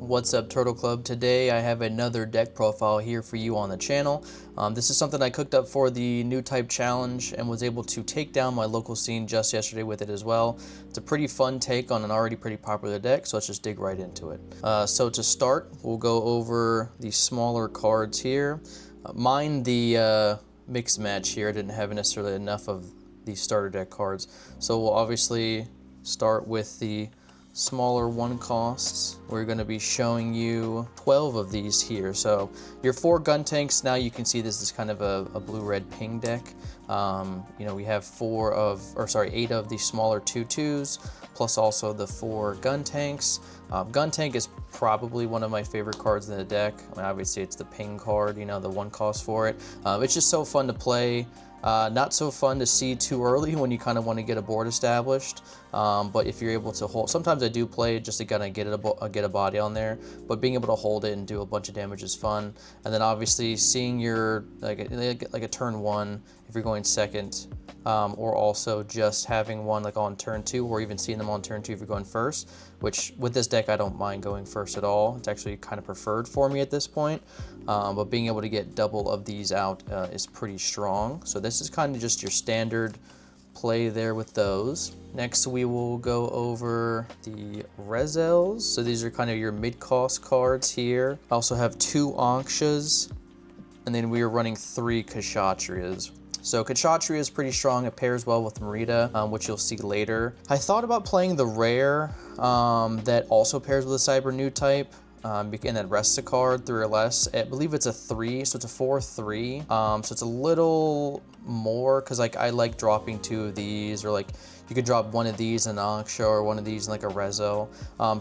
What's up, Turtle Club? Today I have another deck profile here for you on the channel. This is something I cooked up for the Newtype challenge and was able to take down my local scene just yesterday with it as well. It's a pretty fun take on an already pretty popular deck, so let's just dig right into it. So to start, we'll go over the smaller cards here. Mind the mixed match here. I didn't have necessarily enough of the starter deck cards, so we'll obviously start with the smaller one costs. We're going to be showing you 12 of these here. So your 4 gun tanks, now you can see this is kind of a blue-red ping deck. We have 8 of the smaller 2/2s, plus also the 4 gun tanks. Gun tank is probably one of my favorite cards in the deck. I mean, obviously it's the ping card, the one cost for it. It's just so fun to play. Not so fun to see too early when you kind of want to get a board established, but if you're able to hold, sometimes I do play just to kind of get a body on there, but being able to hold it and do a bunch of damage is fun. And then obviously seeing your like a turn 1 if you're going second, or also just having one like on turn 2, or even seeing them on turn 2 if you're going first, which with this deck I don't mind going first at all. It's actually kind of preferred for me at this point, but being able to get double of these out is pretty strong. So this is kind of just your standard play there with those. Next we will go over the Rezels. So these are kind of your mid-cost cards here. I also have 2 Ankshas, and then we are running 3 Kshatriyas. So Kshatriya is pretty strong. It pairs well with Merida, which you'll see later. I thought about playing the rare that also pairs with a Cyber Newtype, and that rests a card 3 or less. I believe it's a 3, so it's a 4/3. So it's a little more because I like dropping 2 of these, or like you could drop 1 of these in an Anksha or 1 of these in like a Rezo.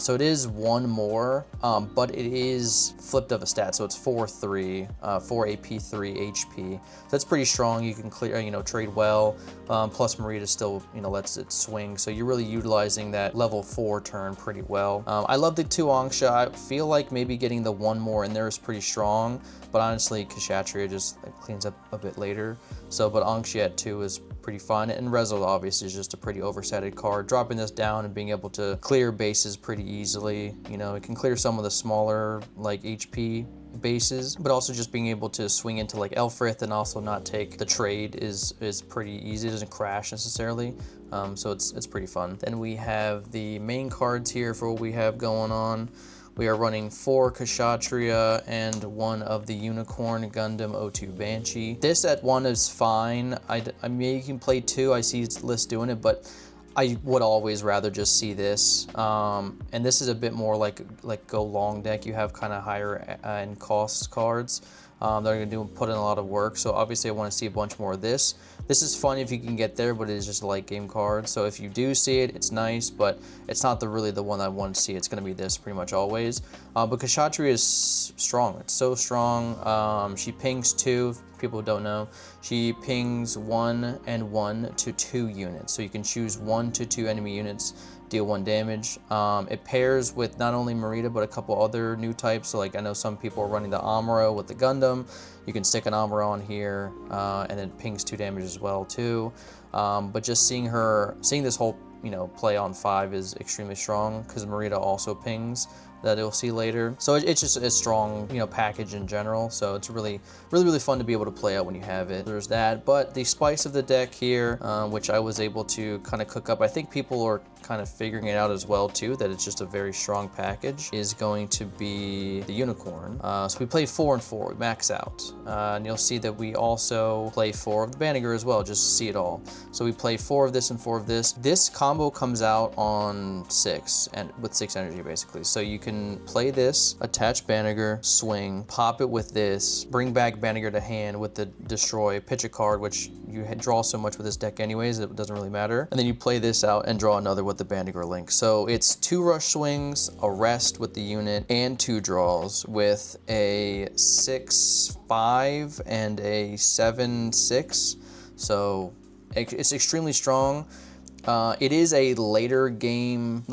So it is 1 more, but it is flipped of a stat, so it's 4/3, 4 AP, 3 HP. So that's pretty strong. You can clear, trade well. Plus Merida still, lets it swing. So you're really utilizing that level 4 turn pretty well. I love the 2 Anksha. I feel like maybe getting the 1 more in there is pretty strong, but honestly, Kshatriya just cleans up a bit later. So, but Anksha at 2 is pretty fun, and Rezo obviously is just a pretty oversetted card. Dropping this down and being able to clear bases pretty easily. It can clear some of the smaller like HP bases, but also just being able to swing into like Elfrith and also not take the trade is pretty easy. It doesn't crash necessarily, so it's pretty fun. Then we have the main cards here for what we have going on. We are running 4 Kshatriya and 1 of the Unicorn Gundam O2 Banshee. This at 1 is fine. I mean, you can play 2. I see lists doing it, but I would always rather just see this. And this is a bit more like go long deck. You have kind of higher end cost cards. They're going to put in a lot of work, so obviously I want to see a bunch more of this. This is fun if you can get there, but it is just a late game card. So if you do see it, it's nice, but it's not really the one I want to see. It's going to be this pretty much always. But Kshatriya is strong. It's so strong. She pings 2. If people don't know, she pings 1 and 1 to 2 units. So you can choose 1 to 2 enemy units, deal 1 damage. It pairs with not only Merida, but a couple other new types. So like I know some people are running the Amuro with the Gundam. You can stick an Amuro on here, and then pings 2 damage as well too. But just seeing this whole play on 5 is extremely strong because Merida also pings, that you'll see later. So it's just a strong, package in general. So it's really fun to be able to play out when you have it. There's that. But the spice of the deck here, which I was able to kind of cook up, I think people are kind of figuring it out as well too, that it's just a very strong package, is going to be the Unicorn. So we play 4 and 4, we max out. And you'll see that we also play 4 of the Banniger as well, just to see it all. So we play 4 of this and 4 of this. This combo comes out on 6, and with 6 energy basically. So you can play this, attach Banniger, swing, pop it with this, bring back Banniger to hand with the destroy, pitch a card, which you draw so much with this deck anyways, it doesn't really matter. And then you play this out and draw another with the Banniger link. So it's 2 rush swings, a rest with the unit, and 2 draws with a 6/5 and a 7/6. So it's extremely strong. It is a later game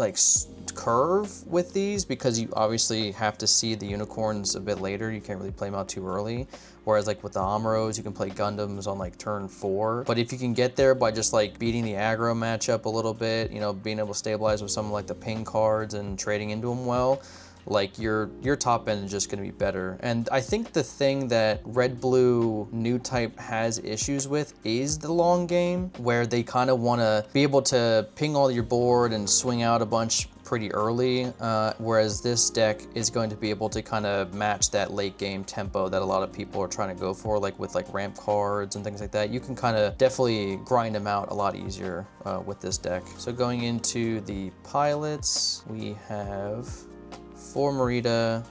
curve with these because you obviously have to see the unicorns a bit later. You can't really play them out too early. Whereas like with the Amuros, you can play Gundams on like turn 4. But if you can get there by just like beating the aggro matchup a little bit, being able to stabilize with some like the ping cards and trading into them well, like your top end is just going to be better. And I think the thing that red-blue Newtype has issues with is the long game, where they kind of want to be able to ping all your board and swing out a bunch pretty early, whereas this deck is going to be able to kind of match that late game tempo that a lot of people are trying to go for, like with like ramp cards and things like that. You can kind of definitely grind them out a lot easier with this deck. So going into the pilots, we have 4 Merida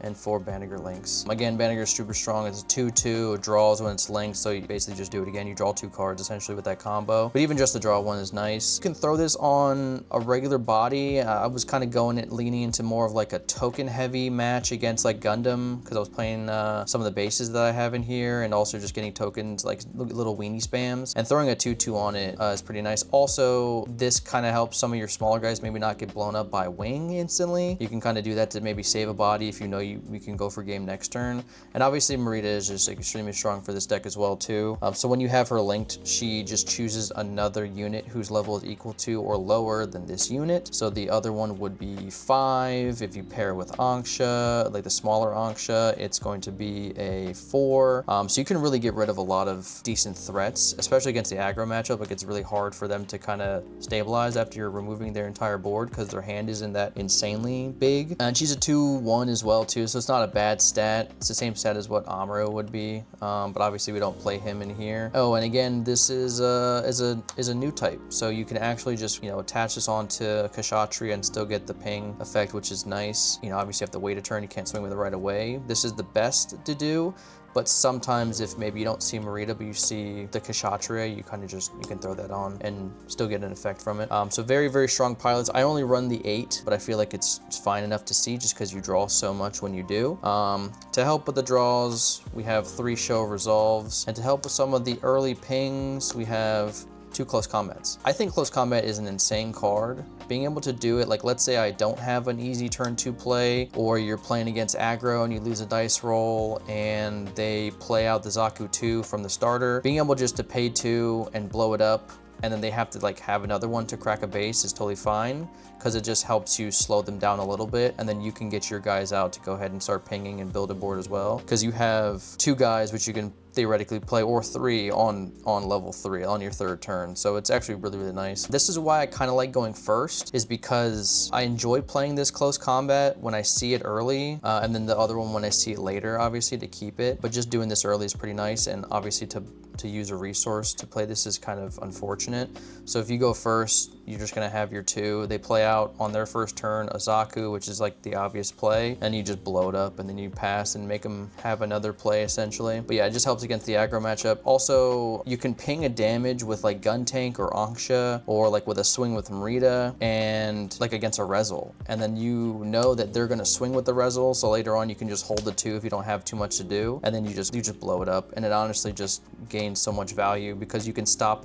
and 4 Banneker links. Again, Banneker is super strong. It's a 2/2, it draws when it's linked, so you basically just do it again. You draw 2 cards essentially with that combo. But even just the draw one is nice. You can throw this on a regular body. I was kind of leaning into more of like a token heavy match against like Gundam, because I was playing some of the bases that I have in here, and also just getting tokens like little weenie spams. And throwing a 2/2 on it is pretty nice. Also, this kind of helps some of your smaller guys maybe not get blown up by wing instantly. You can kind of do that to maybe save a body if you know you can go for game next turn. And obviously Merida is just extremely strong for this deck as well too. So when you have her linked, she just chooses another unit whose level is equal to or lower than this unit. So the other one would be 5. If you pair with Anksha, like the smaller Anksha, it's going to be a 4. So you can really get rid of a lot of decent threats, especially against the aggro matchup. Like, it's really hard for them to kind of stabilize after you're removing their entire board, because their hand isn't that insanely big. And she's a 2/1 as well too, so it's not a bad stat. It's the same stat as what Amuro would be, but obviously we don't play him in here. Oh, and again, this is a new type, so you can actually just, you know, attach this onto Kshatriya and still get the ping effect, which is nice. You know, obviously you have to wait a turn, you can't swing with it right away. This is the best to do. But sometimes if maybe you don't see Merida, but you see the Kshatriya, you can throw that on and still get an effect from it. So very, very strong pilots. I only run the 8, but I feel like it's fine enough to see just because you draw so much when you do. To help with the draws, we have 3 show resolves. And to help with some of the early pings, we have 2 close combats. I think close combat is an insane card. Being able to do it, like let's say I don't have an easy turn 2 play, or you're playing against aggro and you lose a dice roll and they play out the Zaku 2 from the starter. Being able just to pay 2 and blow it up, and then they have to like have another one to crack a base, is totally fine, because it just helps you slow them down a little bit, and then you can get your guys out to go ahead and start pinging and build a board as well, because you have 2 guys which you can theoretically play, or 3 on level 3 on your 3rd turn. So it's actually really, really nice. This is why I kind of like going first, is because I enjoy playing this close combat when I see it early, and then the other one when I see it later, obviously, to keep it. But just doing this early is pretty nice, and obviously to use a resource to play this is kind of unfortunate. So if you go first, you're just gonna have your 2. They play out on their 1st turn a Zaku, which is like the obvious play, and you just blow it up, and then you pass and make them have another play essentially. But yeah, it just helps against the aggro matchup. Also, you can ping a damage with like Gun Tank or Anksha, or like with a swing with Merida, and like against a Rezel. And then you know that they're gonna swing with the Rezel, so later on you can just hold the 2 if you don't have too much to do, and then you just blow it up. And it honestly just gains so much value, because you can stop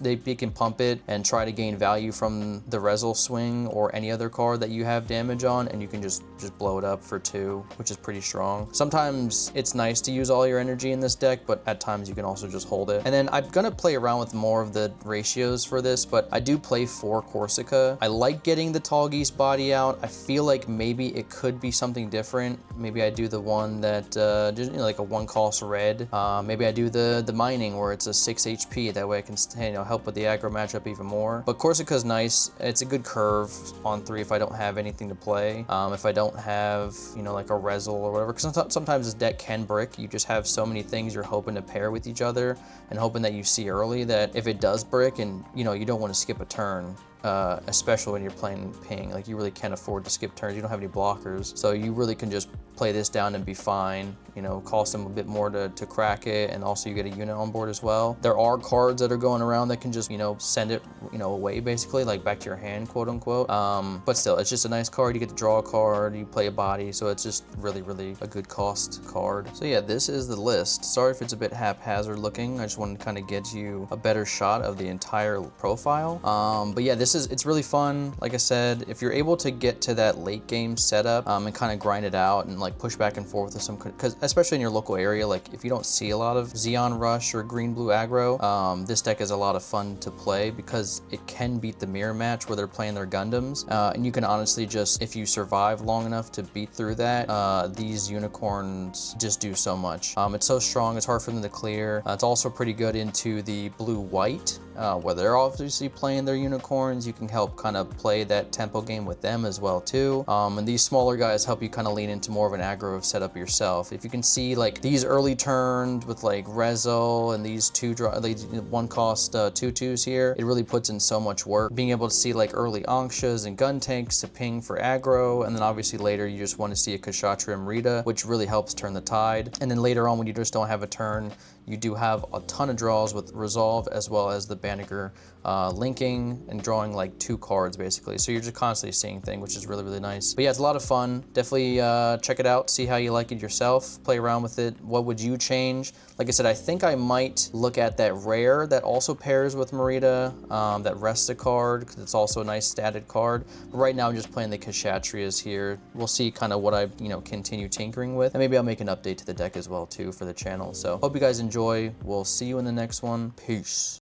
they can pump it and try to gain value from the Rezel swing or any other card that you have damage on, and you can just blow it up for 2, which is pretty strong. Sometimes it's nice to use all your energy in this deck, but at times you can also just hold it. And then I'm gonna play around with more of the ratios for this, but I do play 4 Corsica. I like getting the Tall Geese body out. I feel like maybe it could be something different. Maybe I do the one that just, you know, like a 1 cost red. Maybe I do the mining where it's a 6 HP. That way I can, you know, help with the aggro matchup even more. But Corsica's nice. It's a good curve on 3 if I don't have anything to play. If I don't have, you know, like a Rezel or whatever, because sometimes this deck can brick. You just have so many things you're hoping to pair with each other, and hoping that you see early that if it does brick, and you know, you don't want to skip a turn, especially when you're playing ping. Like, you really can't afford to skip turns. You don't have any blockers, so you really can just play this down and be fine. You know, cost them a bit more to crack it, and also you get a unit on board as well. There are cards that are going around that can just, you know, send it, you know, away basically, like back to your hand, quote unquote. But still, it's just a nice card. You get to draw a card, you play a body, so it's just really, really a good cost card. So yeah, this is the list. Sorry if it's a bit haphazard looking. I just wanted to kind of get you a better shot of the entire profile. But yeah, this it's really fun. Like I said, if you're able to get to that late game setup and kind of grind it out and like push back and forth with some, because especially in your local area, like if you don't see a lot of Xeon Rush or Green Blue aggro, this deck is a lot of fun to play because it can beat the mirror match where they're playing their Gundams, and you can honestly just, if you survive long enough to beat through that, these unicorns just do so much. It's so strong, it's hard for them to clear. It's also pretty good into the blue-white, where they're obviously playing their unicorns. You can help kind of play that tempo game with them as well too. And these smaller guys help you kind of lean into more of an aggro setup yourself. If you can see like these early turns with like Rezo and these one cost 2/2s here, it really puts in so much work. Being able to see like early Anxas and gun tanks to ping for aggro, and then obviously later you just want to see a Kshatriya Amrita, which really helps turn the tide. And then later on when you just don't have a turn, you do have a ton of draws with Resolve as well as the Banneker linking and drawing like 2 cards basically. So you're just constantly seeing things, which is really, really nice. But yeah, it's a lot of fun. Definitely check it out, see how you like it yourself, play around with it. What would you change? Like I said, I think I might look at that rare that also pairs with Marita, that Resta card, because it's also a nice statted card. But right now I'm just playing the Kshatriyas here. We'll see kind of what I continue tinkering with, and maybe I'll make an update to the deck as well too for the channel. So hope you guys enjoy. We'll see you in the next one. Peace.